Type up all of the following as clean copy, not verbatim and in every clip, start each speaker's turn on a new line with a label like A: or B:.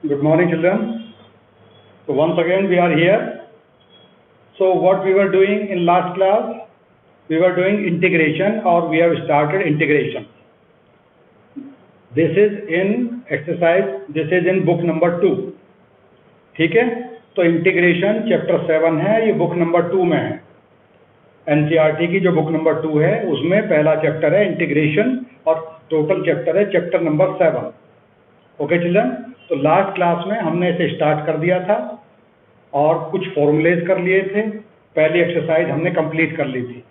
A: Good morning, children. So once again we are here. So what we were doing in last class, we were doing integration, or we have started integration. This is in exercise, this is in book number 2. ठीक है, तो integration chapter 7 है, ये book number 2 में है। NCERT की जो book number 2 है उसमें पहला चैप्टर है इंटीग्रेशन और टोटल चैप्टर है चैप्टर नंबर 7। ओके चिल्ड्रन, तो लास्ट क्लास में हमने इसे स्टार्ट कर दिया था और कुछ फॉर्मूलेज कर लिए थे। पहली एक्सरसाइज हमने कंप्लीट कर ली थी।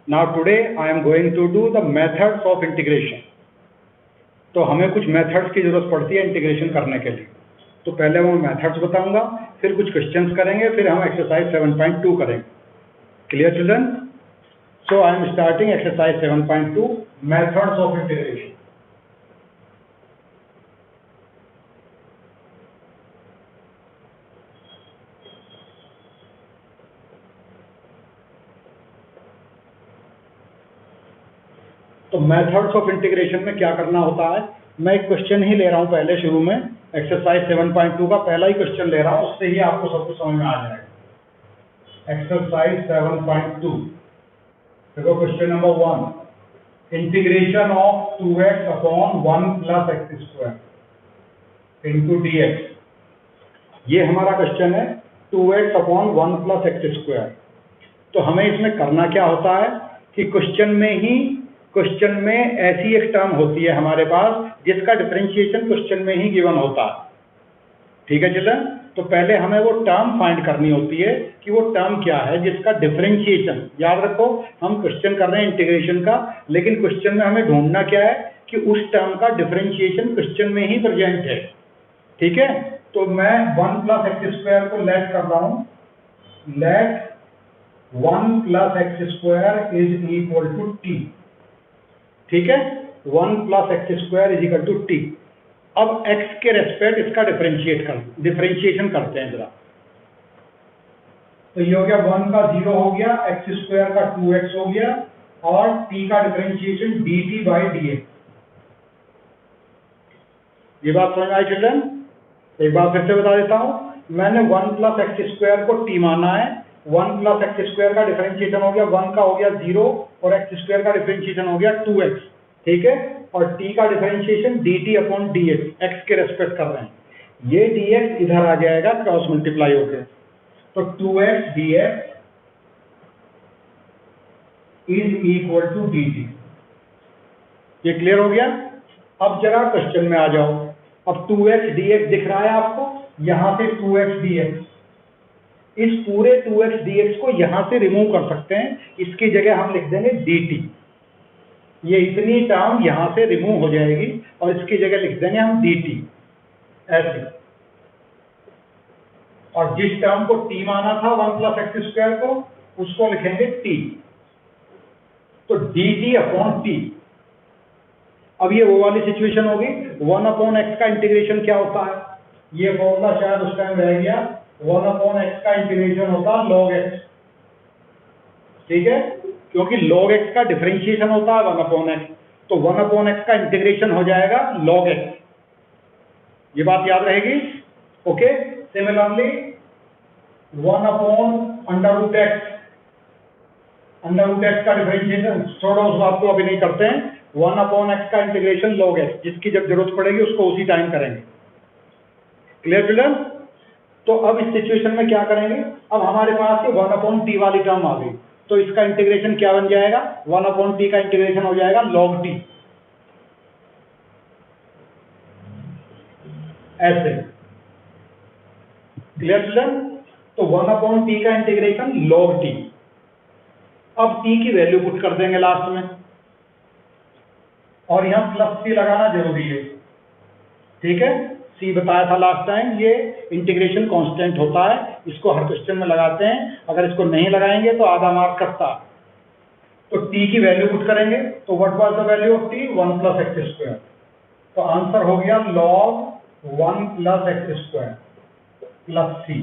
A: Now today I am going to do the methods of integration. तो हमें कुछ मेथड्स की जरूरत पड़ती है इंटीग्रेशन करने के लिए। तो पहले मैं मेथड्स बताऊंगा, फिर कुछ क्वेश्चंस करेंगे, फिर हम एक्सरसाइज 7.2 करेंगे। Clear children? So I am starting exercise 7.2 methods of integration. तो मेथड्स ऑफ इंटीग्रेशन में क्या करना होता है, मैं एक क्वेश्चन ही ले रहा हूं पहले शुरू में। एक्सरसाइज 7.2 का पहला ही क्वेश्चन ले रहा हूं, उससे ही आपको सब कुछ समझ में आ जाएगा। एक्सरसाइज 7.2 देखो, question number 1, integration of 2x upon 1 plus x square into dx। ये हमारा क्वेश्चन है, 2x upon 1 plus x square. तो हमें इसमें करना क्या होता है कि क्वेश्चन में ऐसी एक टर्म होती है हमारे पास जिसका डिफरेंशिएशन क्वेश्चन में ही गिवन होता है। ठीक है चिल्ड्रन? तो पहले हमें वो टर्म फाइंड करनी होती है कि वो टर्म क्या है जिसका डिफरेंशिएशन, याद रखो हम क्वेश्चन कर रहे हैं इंटीग्रेशन का, लेकिन क्वेश्चन में हमें ढूंढना क्या है कि उस टर्म का डिफरेंशिएशन क्वेश्चन में ही प्रेजेंट है। ठीक है, तो मैं 1 प्लस एक्स स्क्वायर को लेट कर रहा हूं, let 1 plus x square is equal to T. ठीक है, 1 plus x square is equal to T. अब x के रेस्पेक्ट इसका डिफरेंशिएशन करते हैं जरा। तो ये हो गया 1 का 0 हो गया, एक्स स्क्वायर का 2x हो गया और t का डिफरेंशिएशन dt बाई dx। ये बात समझ में आई चिल्ड्रन? एक बार फिर से बता देता हूं, मैंने 1 प्लस एक्स स्क्वायर को t माना है। 1 प्लस एक्स स्क्वायर का डिफरेंशिएशन हो गया 1 का हो गया 0 और एक्स स्क्वायर का डिफरेंशिएशन हो गया 2x। ठीक है, और t का differentiation dt upon dx, x के रेस्पेक्ट कर रहे हैं। ये dx इधर आ जाएगा क्रॉस मल्टीप्लाई होकर, तो 2x dx is equal to dt। ये क्लियर हो गया? अब जरा क्वेश्चन में आ जाओ। अब 2x dx दिख रहा है आपको, यहां से 2x dx, इस पूरे 2x dx को यहां से रिमूव कर सकते हैं। इसकी जगह हम लिख देंगे dt। ये इतनी टर्म यहां से रिमूव हो जाएगी और इसकी जगह लिख देंगे हम dt ऐसे। और जिस टर्म को t माना था 1 प्लस एक्स स्क्वायर को, उसको लिखेंगे t। तो dt अपॉन t। अब ये वो वाली सिचुएशन होगी, 1 अपॉन एक्स का इंटीग्रेशन क्या होता है, ये फॉर्मूला शायद उस टाइम रह गया। 1 अपॉन एक्स का इंटीग्रेशन होता है log x। ठीक है, क्योंकि log x का डिफरेंशिएशन होता है 1 अपॉन एक्स, तो 1 अपॉन एक्स का इंटीग्रेशन हो जाएगा log x। ये बात याद रहेगी? Okay, similarly 1 upon under root X, under root X का डिफरेंशिएशन छोड़ो, उस बात को अभी नहीं करते हैं। 1 अपॉन एक्स का इंटीग्रेशन log x, जिसकी जब जरूरत पड़ेगी उसको उसी टाइम करेंगे। Clear children? तो अब इस सिचुएशन में क्या करेंगे, अब हमारे पास 1 अपॉन टी वाली टर्म आ गई, तो इसका इंटीग्रेशन क्या बन जाएगा, 1 अपॉन टी का इंटीग्रेशन हो जाएगा log t ऐसे। Clear children? तो 1 अपॉन टी का इंटीग्रेशन log t। अब t की वैल्यू पुट कर देंगे लास्ट में, और यहां प्लस c लगाना जरूरी है। ठीक है, c बताया था लास्ट टाइम, ये इंटीग्रेशन कांस्टेंट होता है, इसको हर क्वेश्चन में लगाते हैं। अगर इसको नहीं लगाएंगे तो आधा मार्क कटता। तो t की वैल्यू पुट करेंगे, तो what was the value of t, 1 plus x square. तो आंसर हो गया log 1 plus x square plus c।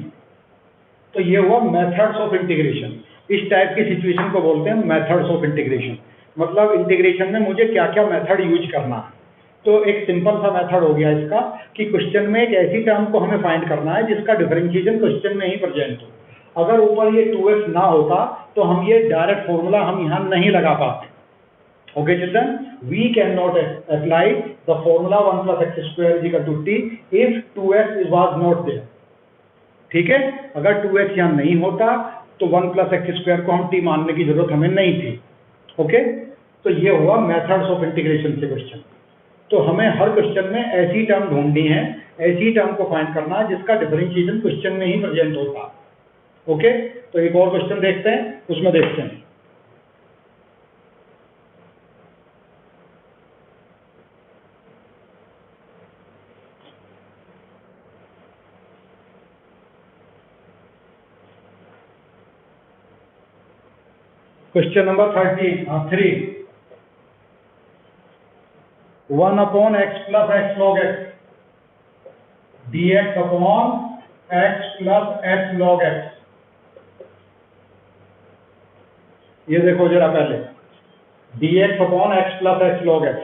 A: तो ये हुआ मेथड्स ऑफ इंटीग्रेशन। इस टाइप की सिचुएशन को बोलते हैं मेथड्स ऑफ इंटीग्रेशन। मतलब इंटीग्रेशन में मुझे क्या क्या मेथड यूज करना है। तो एक सिंपल सा मेथड हो गया इसका कि क्वेश्चन में एक ऐसी टर्म को हमें फाइंड करना है जिसका डिफरेंशिएशन क्वेश्चन में ही प्रेजेंट हो। अगर ऊपर ये 2x ना होता तो हम ये डायरेक्ट फॉर्मूला हम यहाँ नहीं लगा पाते। Okay children, we cannot apply the formula 1 plus x square is equal to t if 2x was not there। ठीक है, अगर 2x यहाँ नहीं होता तो 1 plus x square को हम t मानने की जरूरत हमें नहीं थी। ओके, तो ये हुआ मेथड्स ऑफ इंटीग्रेशन से क्वेश्चन। तो हमें हर क्वेश्चन में ऐसी टर्म ढूंढनी है, ऐसी टर्म को फाइंड करना है जिसका डिफरेंशिएशन क्वेश्चन में ही प्रेजेंट होता। ओके, तो एक और क्वेश्चन देखते हैं, उसमें देखते हैं। Question number 3, 1 upon x plus x log x dx upon x plus x log x। ये देखो जरा पहले dx upon x plus x log x।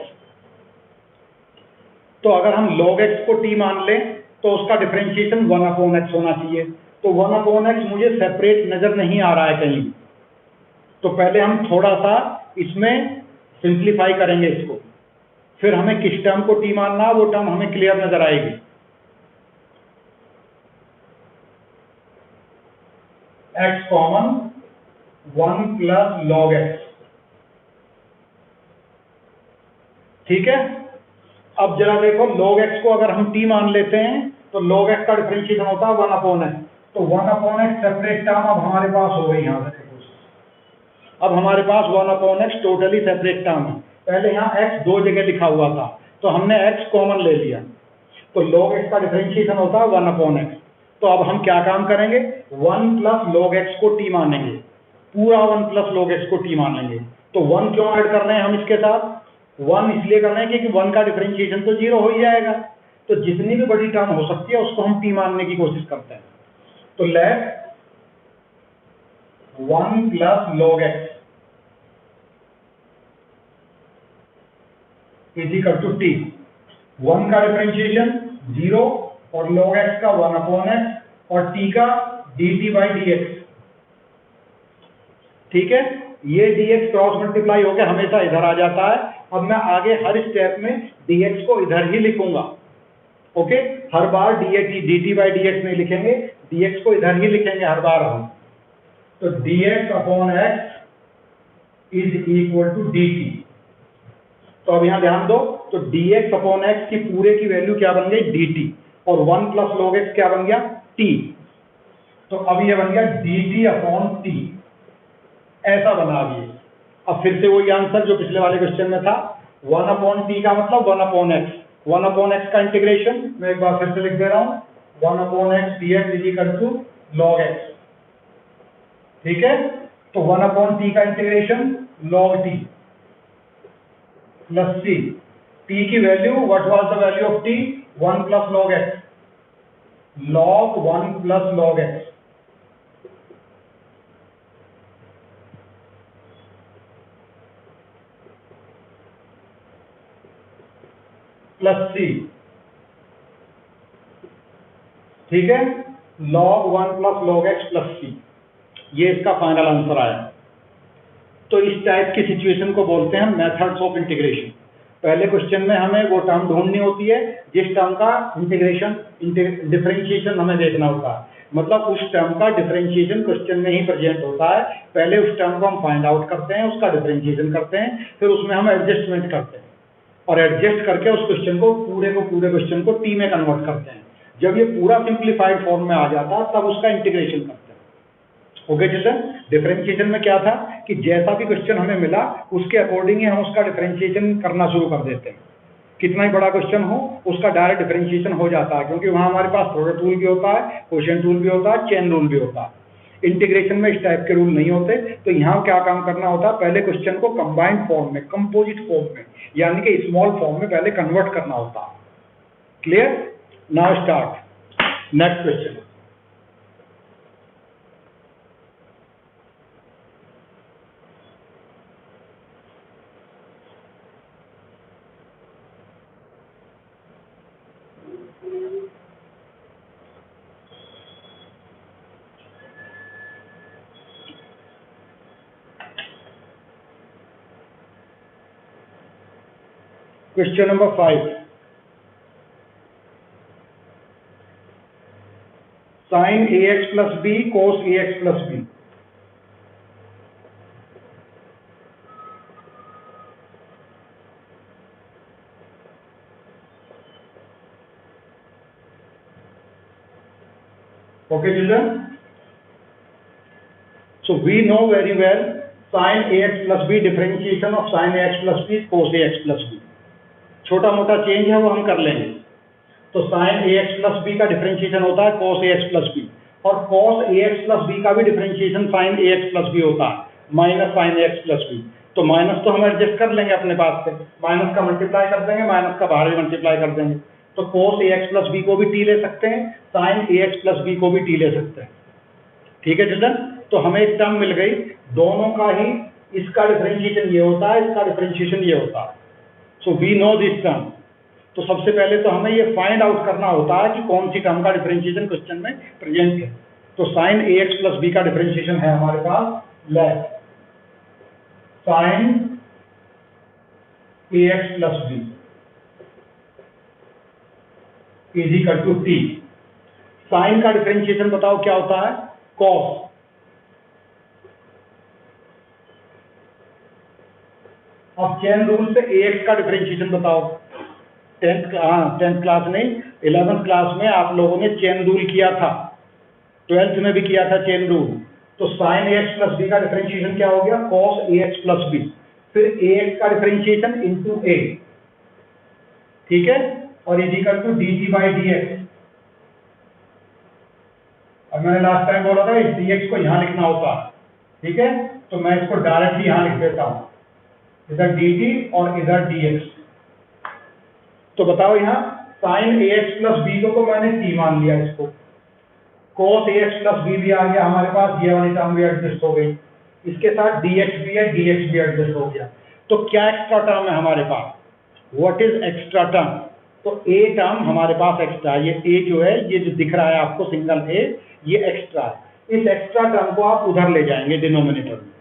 A: तो अगर हम log x को t मान लें तो उसका डिफरेंशिएशन 1 upon x होना चाहिए। तो 1 upon x मुझे सेपरेट नजर नहीं आ रहा है कहीं भी, तो पहले हम थोड़ा सा इसमें सिंप्लीफाई करेंगे इसको, फिर हमें किस टर्म को t मानना वो टर्म हमें क्लियर नजर आएगी। x common 1 plus log x। ठीक है, अब जरा देखो log x को अगर हम t मान लेते हैं तो log x का डिफरेंशिएशन होता है 1 अपॉन x। तो 1 अपॉन x सेपरेट टर्म अब हमारे पास हो गई। यहाँ से अब हमारे पास 1 upon x totally separate term है। पहले यहाँ x दो जगह लिखा हुआ था तो हमने x कॉमन ले लिया, तो log x का डिफरेंशिएशन होता है 1 अपॉन x। तो अब हम क्या काम करेंगे, 1 प्लस log x को t मानेंगे, पूरा 1 प्लस log x को t मान लेंगे। तो 1 क्यों ऐड कर रहे हैं हम इसके साथ, 1 इसलिए कर रहे हैं क्योंकि 1 का डिफरेंशिएशन तो 0 हो ही जाएगा। तो जितनी भी बड़ी टर्म हो सकती है उसको हम t मानने की कोशिश करते हैं। तो let 1 plus log x is equal to t। 1 का डिफरेंशिएशन 0 और log x का 1 अपॉन x और t का dt बाई dx। ठीक है, ये dx क्रॉस मल्टीप्लाई होकर हमेशा इधर आ जाता है। अब मैं आगे हर स्टेप में dx को इधर ही लिखूंगा। Okay, her bar dt by dx नहीं लिखेंगे, dx को इधर ही लिखेंगे हर बार हम। तो dx upon x is equal to dt। तो अब यहां ध्यान दो, तो dx अपॉन x की पूरे की वैल्यू क्या बन गई, dt, और 1 प्लस log x क्या बन गया, t। तो अब ये बन गया dt अपॉन t, ऐसा बना ये। अब फिर से वही आंसर जो पिछले वाले क्वेश्चन में था, 1 अपॉन t का मतलब 1 अपॉन x। 1 अपॉन x का इंटीग्रेशन मैं एक बार फिर से लिख दे रहा हूं, 1 upon x dx is equal to log x। ठीक है, तो 1 अपॉन t का integration log t plus c। t की value, what was the value of t, 1 plus log x, log 1 plus log x। Plus c। ठीक है, log 1 plus log x plus c, ये इसका final answer आया। तो इस type की situation को बोलते हैं मेथड्स ऑफ इंटीग्रेशन। पहले क्वेश्चन में हमें वो टर्म ढूंढनी होती है जिस टर्म का डिफरेंशिएशन हमें देखना होता है, मतलब उस टर्म का डिफरेंशिएशन क्वेश्चन में ही प्रेजेंट होता है। पहले उस टर्म को हम फाइंड आउट करते हैं, उसका डिफरेंशिएशन करते हैं, फिर उसमें हम एडजस्टमेंट करते हैं और एडजस्ट करके उस क्वेश्चन को पूरे क्वेश्चन को टी में कन्वर्ट करते हैं। जब ये पूरा सिंप्लीफाइड फॉर्म में आ जाता है तब उसका इंटीग्रेशन करते हैं। ओके चिल्ड्रन, डिफरेंशिएशन में क्या था कि जैसा भी क्वेश्चन हमें मिला उसके अकॉर्डिंग ही हम उसका डिफरेंशिएशन करना शुरू कर देते हैं। कितना ही बड़ा क्वेश्चन हो उसका डायरेक्ट डिफरेंशिएशन हो जाता है, क्योंकि वहां हमारे पास प्रोडक्ट रूल भी होता है, क्वोशिएंट रूल भी होता है, चेन रूल भी होता है। इंटीग्रेशन में इस टाइप के रूल नहीं होते। तो यहाँ क्या काम करना होता है, पहले क्वेश्चन को कंबाइंड फॉर्म में, कंपोजिट फॉर्म में, यानी कि स्मॉल फॉर्म में पहले कन्वर्ट करना होता है। Clear? Now start next question. Question number 5, sine a x plus b cos a x plus b. Okay, children? So we know very well sin ax plus b differentiation of sin ax plus b cos ax plus b। छोटा मोटा change है वो हम कर लेंगे। तो sin ax plus b का differentiation होता है cos ax plus b, और cos ax plus b का भी differentiation sin ax plus b होता है minus sin ax plus b। तो माइनस तो हम एडजस्ट कर लेंगे अपने पास से, माइनस का मल्टीप्लाई कर देंगे, माइनस का बाहर भी मल्टीप्लाई कर देंगे। तो cos ax plus b को भी t ले सकते हैं, sin ax plus b को भी t ले सकते हैं। ठीक है चिल्ड्रन? तो हमें एक टर्म मिल गई, दोनों का ही, इसका डिफरेंशिएशन ये होता है, इसका डिफरेंशिएशन ये होता है। So we know this term. तो सबसे पहले तो हमें ये फाइंड आउट करना होता है कि कौन सी टर्म का डिफरेंशिएशन क्वेश्चन में प्रेजेंट है। तो sine a x plus B का डिफरेंशिएशन है हमारे पास, let sine a x plus b is equal to t. Sine का डिफरेंशिएशन बताओ क्या होता है, कॉस। अब चेन रूल से ax का डिफरेंशिएशन बताओ। 10th क्लास नहीं, 11th क्लास में आप लोगों ने चेन रूल किया था, 12th में भी किया था चेन रूल। तो साइन ax प्लस बी का डिफरेंशिएशन क्या हो गया, cos ax प्लस बी, फिर ax का डिफरेंशिएशन इंटू a, ठीक है, और is equal to dt by dx। और मैंने लास्ट टाइम बोला था इस dx को यहां लिखना होता है, ठीक है, तो मैं इसको डायरेक्टली यहां लिख देता हूं, इधर dt और इधर dx। तो बताओ यहाँ sin ax प्लस b को तो मैंने t मान लिया, इसको cos ax प्लस b भी आ गया हमारे पास, ये वाली टर्म भी एडजस्ट हो गई, इसके साथ dx भी है, dx भी एडजस्ट हो गया। तो क्या एक्स्ट्रा टर्म है हमारे पास, व्हाट इज एक्स्ट्रा टर्म? तो a टर्म हमारे पास एक्स्ट्रा है, ये a जो है, ये जो दिख रहा है आपको सिंगल a, ये एक्स्ट्रा है। इस एक्स्ट्रा टर्म को आप उधर ले जाएंगे डिनोमिनेटर में।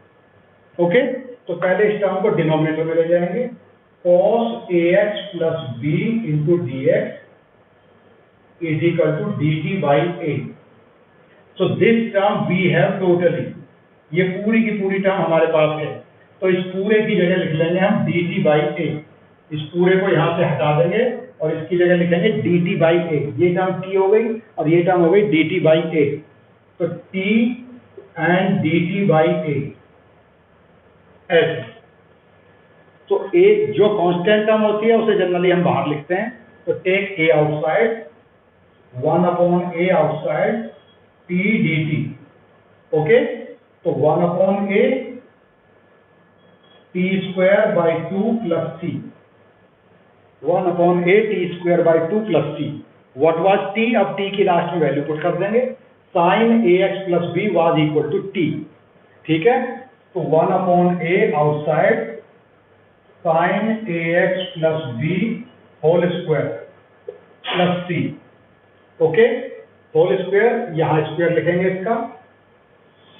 A: ओके, तो पहले इस टर्म को डिनोमिनेटर में ले जाएंगे, cos ax plus b into dx is equal to dt by a। So this term we have totally, ये पूरी की पूरी टर्म हमारे पास है। तो इस पूरे की जगह लिख लेंगे हम dt by a, इस पूरे को यहां से हटा देंगे और इसकी जगह लिखेंगे dt by a। ये टर्म t हो गई और ये टर्म हो गई dt by a। तो t and dt by a ऐसे। तो एक जो कांस्टेंट टर्म होती है उसे जनरली हम बाहर लिखते हैं। तो take a outside, 1 upon a outside t dt। Okay, तो 1 upon a t square by 2 plus c, 1 upon a t square by 2 plus c। What was t? अब t की लास्ट में वैल्यू पुट कर देंगे। Sine ax plus b was equal to t, ठीक है। तो 1 upon a outside sine ax plus b whole square plus c। Okay, whole square, यहां square लिखेंगे इसका,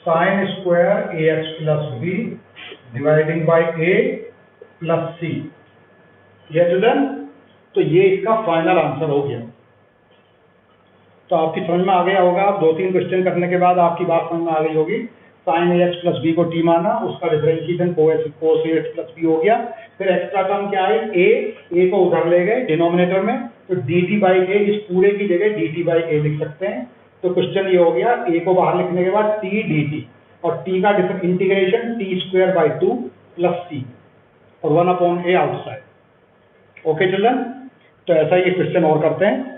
A: sine square ax plus b dividing by a plus c। यह children, तो ये इसका फाइनल आंसर हो गया। तो आपकी समझ में आ गया होगा, आप 2-3 क्वेश्चन करने के बाद आपकी बात समझ में आ गई होगी। साइन ax प्लस b को t माना, उसका differentiation cos ax plus b हो गया। फिर एक्स्ट्रा टर्म क्या है, a को उधर ले गए डिनोमिनेटर में, तो dt बाई a, इस पूरे की जगह dt बाई a लिख सकते हैं। तो क्वेश्चन ये हो गया, a को बाहर लिखने के बाद t dt, और t का integration t square by 2 plus c, और 1 upon a outside. Okay children, तो ऐसा ही क्वेश्चन और करते हैं।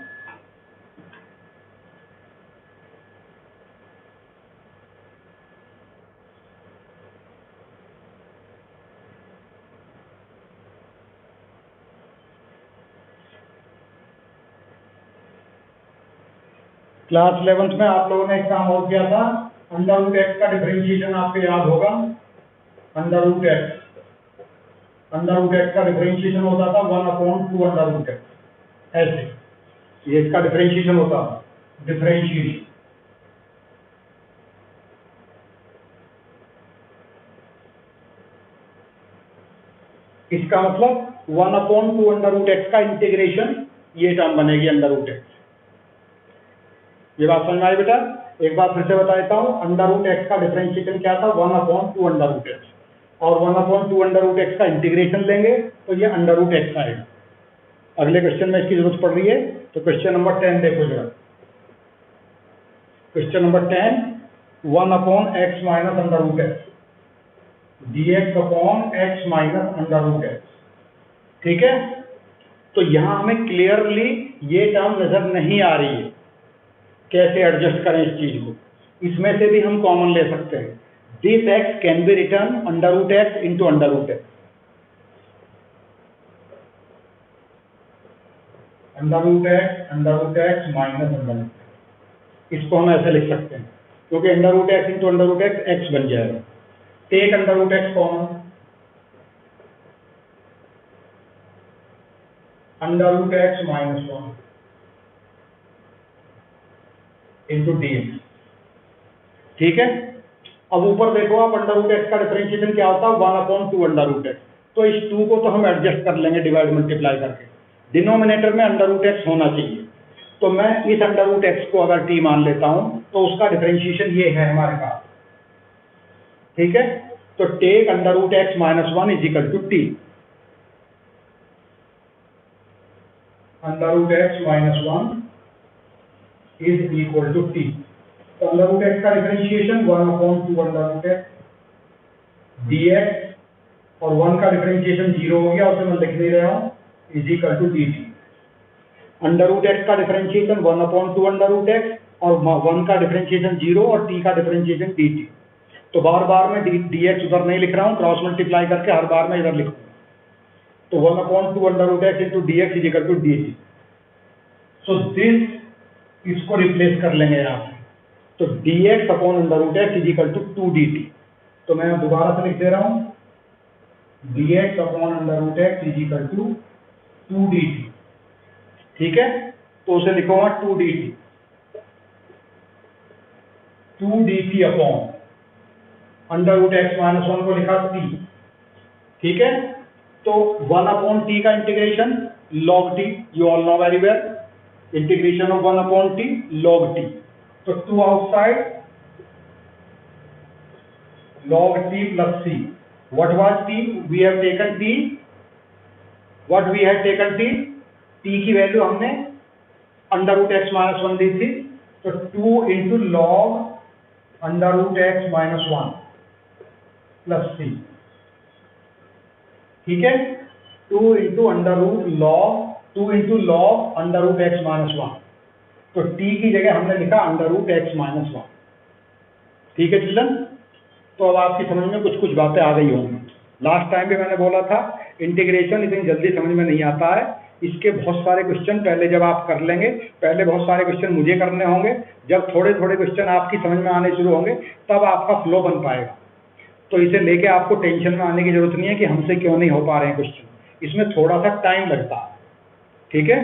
A: क्लास 11th में आप लोगों ने एग्जाम हो किया था, अंडर रूट एक्स का डिफरेंशिएशन आपको याद होगा। अंडर रूट एक्स का डिफरेंशिएशन होता था 1 अपॉन 2 अंडर रूट एक्स, ऐसे ये इसका डिफरेंशिएशन होता था, डिफरेंशिएशन। इसका मतलब 1/2 अंडर रूट एक्स का इंटीग्रेशन, ये टर्म बनेगी अंडर रूट एक्स। ये बात समझ में आई बेटा? एक बार फिर से बता देता हूँ, अंडर रूट एक्स का डिफरेंशिएशन क्या था? 1/2 अंडर रूट एक्स, और 1/2 अंडर रूट एक्स का इंटीग्रेशन लेंगे तो ये अंडर रूट एक्स आएगा। अगले क्वेश्चन में इसकी जरूरत पड़ रही है, तो क्वेश्चन नंबर 10 देखो जरा। Question number 10, 1/x minus under root X dx upon x minus under root X. ठीक है, तो यहां हमें क्लियरली ये टर्म नजर नहीं आ रही है, कैसे एडजस्ट करें इस चीज को। इसमें से भी हम कॉमन ले सकते हैं। This x can be written under root X into under root X, under root x minus under root X. इसको हम ऐसे लिख सकते हैं, क्योंकि under root X into under root X X बन जाएगा। Take under root X common, under root x minus 1 into D X. ठीक है, अब ऊपर देखो आप, अंडर रूट एक्स का डिफरेंशिएशन क्या होता है? 1/2 अंडर रूट एक्स। तो इस 2 को तो हम एडजस्ट कर लेंगे डिवाइड मल्टीप्लाई करके। डिनोमिनेटर में अंडर रूट एक्स होना चाहिए, तो मैं इस अंडर रूट एक्स को अगर टी मान लेता हूं तो उसका डिफरेंशिएशन ये है हमारे पास। ठीक है, तो take under root x minus 1 is equal to T, under root x minus 1 is equal to T. तो अंडर रूट एक्स का differentiation 1/2 under root X dx, और 1 का डिफरेंशिएशन 0 हो गया, उसे मैं लिख नहीं रहा हूं, is equal to dt। Under root X का डिफरेंशिएशन 1/2 अंडर रूट एक्स, और 1 का डिफरेंशिएशन 0 और t का डिफरेंशिएशन dt। तो बार बार मैं dx उधर नहीं लिख रहा हूं, क्रॉस मल्टीप्लाई करके हर बार मैं इधर लिखूंगा। तो 1/2 under root X into D X is equal to dt। So this, इसको रिप्लेस कर लेंगे यहाँ पे, तो dx upon under root X is equal to 2dt। तो मैं दोबारा से लिख दे रहा हूं, dx upon under root X is equal to 2dt। ठीक है, तो उसे लिखूंगा 2dt upon under root x minus 1 को लिखा t। ठीक है, तो 1/t का integration log t, you all know very well, integration of 1/t log t। तो 2 outside log t plus c। What was t? We have taken t. What we have taken t? t की value हमने under root x minus 1 दी थी, तो 2 into log under root x minus 1 plus c. ठीक है, 2 into under root log, 2 into log under root x minus 1, तो t की जगह हमने लिखा अंडर रूट एक्स माइनस 1। ठीक है चिल्ड्रन, तो अब आपकी समझ में कुछ कुछ बातें आ गई होंगी। लास्ट टाइम भी मैंने बोला था, इंटीग्रेशन इतनी जल्दी समझ में नहीं आता है, इसके बहुत सारे क्वेश्चन पहले जब आप कर लेंगे, पहले बहुत सारे क्वेश्चन मुझे करने होंगे, जब थोड़े थोड़े क्वेश्चन आपकी समझ में आने शुरू होंगे तब आपका फ्लो बन पाएगा। तो इसे लेके आपको टेंशन में आने की जरूरत नहीं है कि हमसे क्यों नहीं हो पा रहे हैं क्वेश्चन, इसमें थोड़ा सा टाइम लगता है। ठीक है,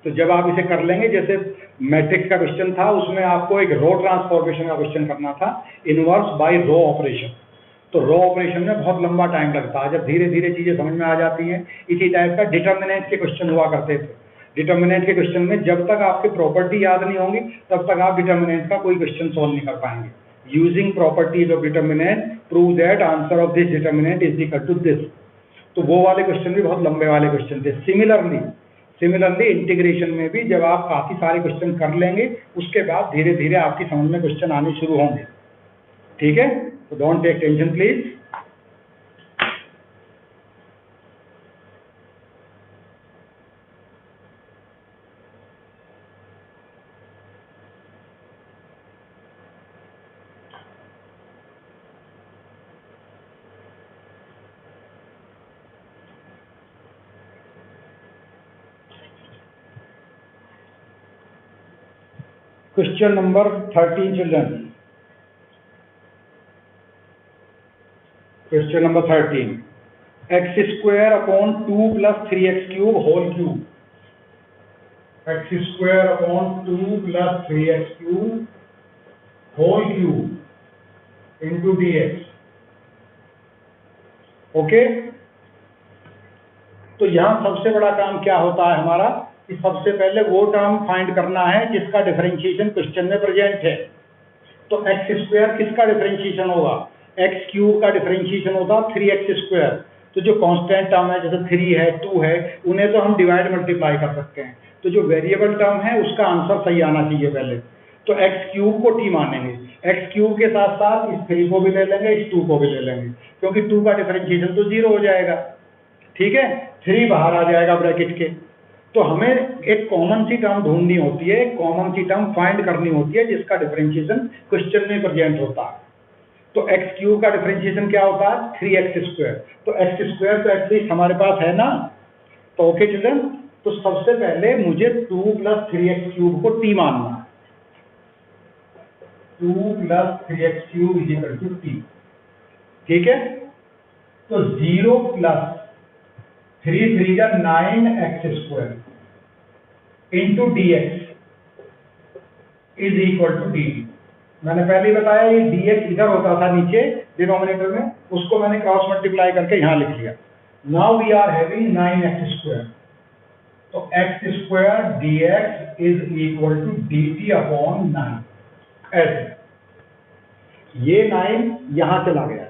A: तो जब आप इसे कर लेंगे, जैसे मैट्रिक्स का क्वेश्चन था, उसमें आपको एक रो ट्रांसफॉर्मेशन का क्वेश्चन करना था, इनवर्स बाय रो ऑपरेशन। तो रो ऑपरेशन में बहुत लंबा टाइम लगता है, जब धीरे धीरे चीजें समझ में आ जाती हैं। इसी टाइप का डिटर्मिनेंट के क्वेश्चन हुआ करते थे। डिटर्मिनेंट के क्वेश्चन में जब तक आपकी प्रॉपर्टी याद नहीं होंगी तब तक आप डिटर्मिनेंट का कोई क्वेश्चन सॉल्व नहीं कर पाएंगे। Using properties of determinant prove that answer of this determinant is equal to this. तो वो वाले क्वेश्चन भी बहुत लंबे वाले क्वेश्चन थे। सिमिलरली इंटीग्रेशन में भी जब आप काफी सारे क्वेश्चन कर लेंगे, उसके बाद धीरे धीरे आपकी समझ में क्वेश्चन आने शुरू होंगे। ठीक है, तो don't take tension please. Question number 13 children. Question number 13. X square upon 2 plus 3x cube whole cube. X square upon 2 plus 3x cube whole cube into dx. Okay. तो यहाँ सबसे बड़ा काम क्या होता है हमारा कि सबसे पहले वो टर्म फाइंड करना है जिसका डिफरेंशिएशन क्वेश्चन में प्रेजेंट है। तो एक्स स्क्वायर किसका डिफरेंशिएशन होगा? एक्स क्यूब का डिफरेंशिएशन होगा 3x स्क्वायर। तो जो कांस्टेंट टर्म है जैसे 3 है 2 है उन्हें तो हम डिवाइड मल्टीप्लाई कर सकते हैं। तो जो वेरिएबल टर्म है उसका आंसर सही आना चाहिए पहले। तो एक्स क्यूब को टी मानेंगे, एक्स क्यूब के साथ साथ इस 3 को भी ले लेंगे, इस 2 को भी ले लेंगे, क्योंकि 2 का डिफरेंशिएशन तो 0 हो जाएगा। ठीक है, 3 बाहर आ जाएगा ब्रैकेट के। तो हमें एक कॉमन सी टर्म ढूंढनी होती है, एक कॉमन सी टर्म फाइंड करनी होती है जिसका डिफरेंशिएशन क्वेश्चन में प्रेजेंट होता है। तो एक्स क्यूब का डिफरेंशिएशन क्या होता है? 3x square. तो एक्स स्क्वायर तो एटलीस्ट हमारे पास है ना। तो ओके चिल्ड्रन, तो सबसे पहले मुझे 2 + 3x क्यूब को टी मानना है। 2 + 3x क्यूब = t। ठीक है, तो 0 + 3 3 जा 9x square into dx = dt। मैंने पहले ही बताया ये dx इधर होता था नीचे डिनोमिनेटर में, उसको मैंने क्रॉस मल्टीप्लाई करके यहां लिख लिया। Now we are having 9x square. तो x स्क्वायर dx = dt/9। ऐसे ये 9 यहां चला गया।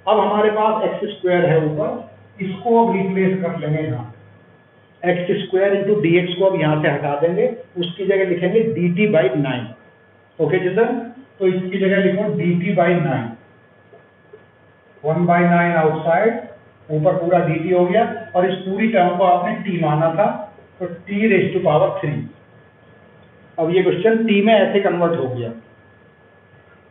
A: अब हमारे पास x स्क्वायर है ऊपर, इसको अब रिप्लेस कर लेंगे यहां। x स्क्वायर इंटू dx को अब यहां से हटा देंगे, उसकी जगह लिखेंगे dt/9। ओके चिल्ड्रन, तो इसकी जगह लिखो dt/9। 1/9 आउटसाइड, ऊपर पूरा dt हो गया, और इस पूरी टर्म को आपने t माना था, तो t⁻3। अब ये क्वेश्चन t में ऐसे कन्वर्ट हो गया।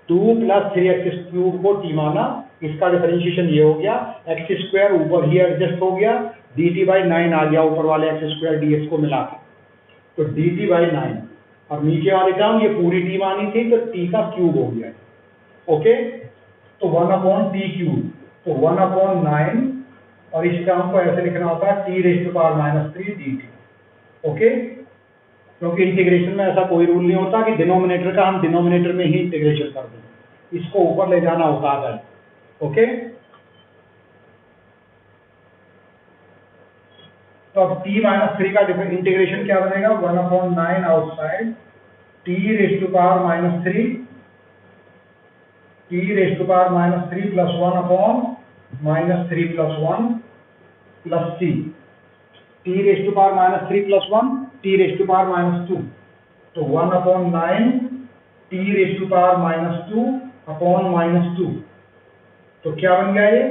A: 2 + 3x क्यूब को t माना, इसका डिफरेंशिएशन ये हो गया, x स्क्वायर ऊपर ही एडजस्ट हो गया, dt/9 आ गया ऊपर वाले x स्क्वायर dx को मिला के, तो dt/9। और नीचे वाली टर्म ये पूरी t मानी थी, तो t का क्यूब हो गया। ओके, तो 1/t³। तो 1/9, और इस टर्म को ऐसे लिखना होता है t⁻³ dt। ओके, क्योंकि इंटीग्रेशन में ऐसा कोई रूल नहीं होता कि डिनोमिनेटर का हम डिनोमिनेटर में ही इंटीग्रेशन कर दें, इसको ऊपर ले जाना होता है। ओके, तो अब t-3 का इंटीग्रेशन क्या बनेगा? 1/9 outside t⁻³ t⁻³ + 1/-3 + 1 + c। t⁻³ + 1 t⁻²। तो 1/9 t⁻²/-2। तो क्या बन गया ये?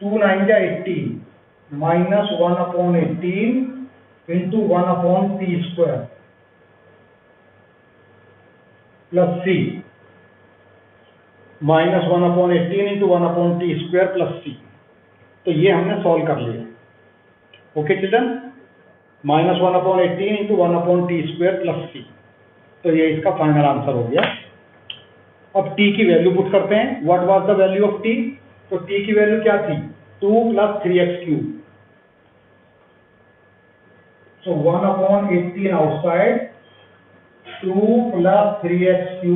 A: 2 9 जा 18 -1/18 into 1/t² plus c -1/18 into 1/t² plus c। तो ये हमने सॉल्व कर लिया। Okay children, -1/18 into 1/t² plus c। तो ये इसका फाइनल आंसर हो गया। अब t की वैल्यू पुट करते हैं। What was the value of t? तो t की वैल्यू क्या थी? 2 + 3x³। So 1/18 outside, 2 + 3x³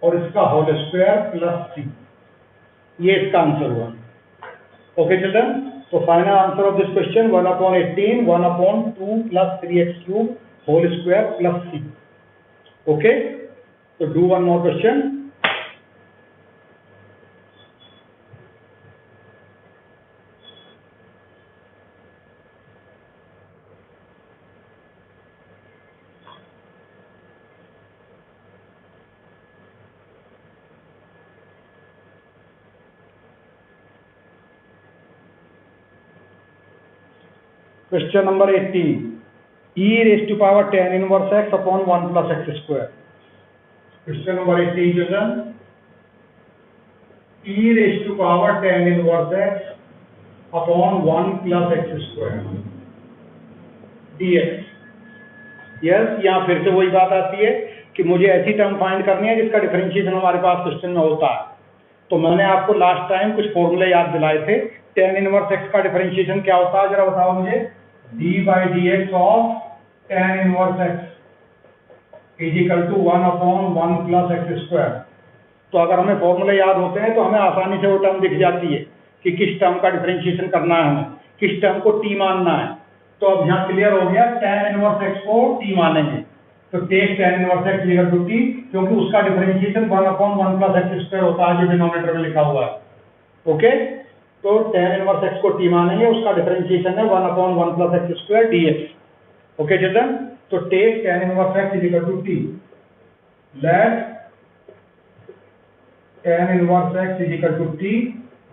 A: और इसका होल स्क्वायर प्लस c। ये इसका आंसर हुआ। ओके चिल्ड्रन, तो final answer of this question 1/18 1/2 + 3x³ whole square plus c। Okay, तो do one more question. Question number 18. e⁻tan−1x upon 1 + x²। Question number 18 children. e⁻tan−1x upon 1 + x² dx। Yes, यहाँ फिर से वही बात आती है कि मुझे ऐसी टर्म फाइंड करनी है जिसका डिफरेंशिएशन हमारे पास क्वेश्चन में होता है। तो मैंने आपको लास्ट टाइम कुछ फॉर्मूले याद दिलाए थे। tan−1x का डिफरेंशिएशन क्या होता है, जरा बताओ मुझे। d/dx of tan−1x = 1/1 + x²। तो अगर हमें फॉर्मूले याद होते हैं तो हमें आसानी से वो टर्म दिख जाती है कि किस टर्म का डिफरेंशिएशन करना है हमें, किस टर्म को टी मानना है। तो अब यहाँ क्लियर हो गया, tan इनवर्स x को टी मानेंगे, तो take tan inverse x equal to T, क्योंकि उसका डिफरेंशिएशन 1/1 प्लस एक्स स्क्वायर होता है जो डिनोमिनेटर में लिखा हुआ है। ओके, तो tan इनवर्स x को टी मानेंगे, उसका डिफरेंशिएशन है 1/1 plus x square dx। Okay children, तो take tan inverse x equal to t, let tan inverse x is equal to t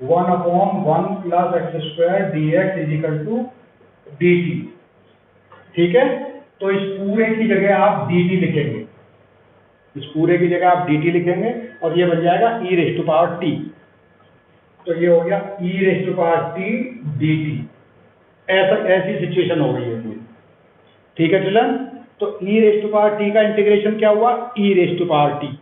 A: 1/1 plus x square dx is equal to dt। ठीक है, तो इस पूरे की जगह आप dt लिखेंगे, इस पूरे की जगह आप dt लिखेंगे और ये बन जाएगा e raise to power t। तो ये हो गया e raise to power t dt। ऐसी सिचुएशन हो गई है पूरी। ठीक है चिल्ड्रन, तो e raise to power t का इंटीग्रेशन क्या हुआ, e raise to power t।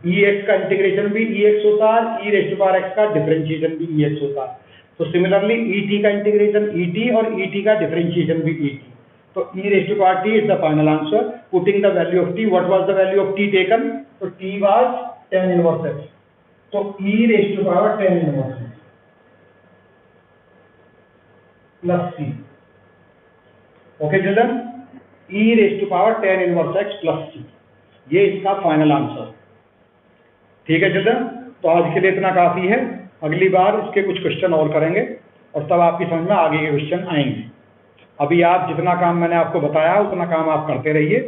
A: ex का इंटीग्रेशन भी ex होता है, e raise to power x का डिफरेंशिएशन भी ex होता है। तो सिमिलरली et का इंटीग्रेशन et और et का डिफरेंशिएशन भी et। तो e raise to power t is the final answer. Putting the value of t, what was the value of t taken, तो t वाज tan इनवर्स x, तो e raise to power tan inverse x plus c। Okay children, e raise to power tan inverse x plus c, ये इसका final answer. ठीक है children, तो आज के लिए इतना काफी है, अगली बार इसके कुछ क्वेश्चन और करेंगे और तब आपकी समझ में आगे के क्वेश्चन आएंगे। अभी आप जितना काम मैंने आपको बताया उतना काम आप करते रहिए,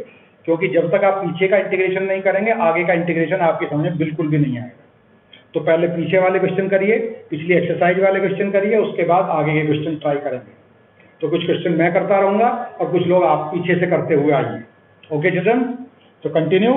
A: क्योंकि जब तक आप पीछे का इंटीग्रेशन नहीं करेंगे आगे का इंटीग्रेशन आपकी समझ में बिल्कुल भी नहीं आएगा। तो पहले पीछे वाले क्वेश्चन करिए, पिछली एक्सरसाइज वाले क्वेश्चन करिए, उसके बाद आगे के क्वेश्चन ट्राई करेंगे। तो कुछ क्वेश्चन मैं करता रहूंगा और कुछ लोग आप पीछे से करते हुए आइए। ओके चिल्ड्रन, तो कंटिन्यू।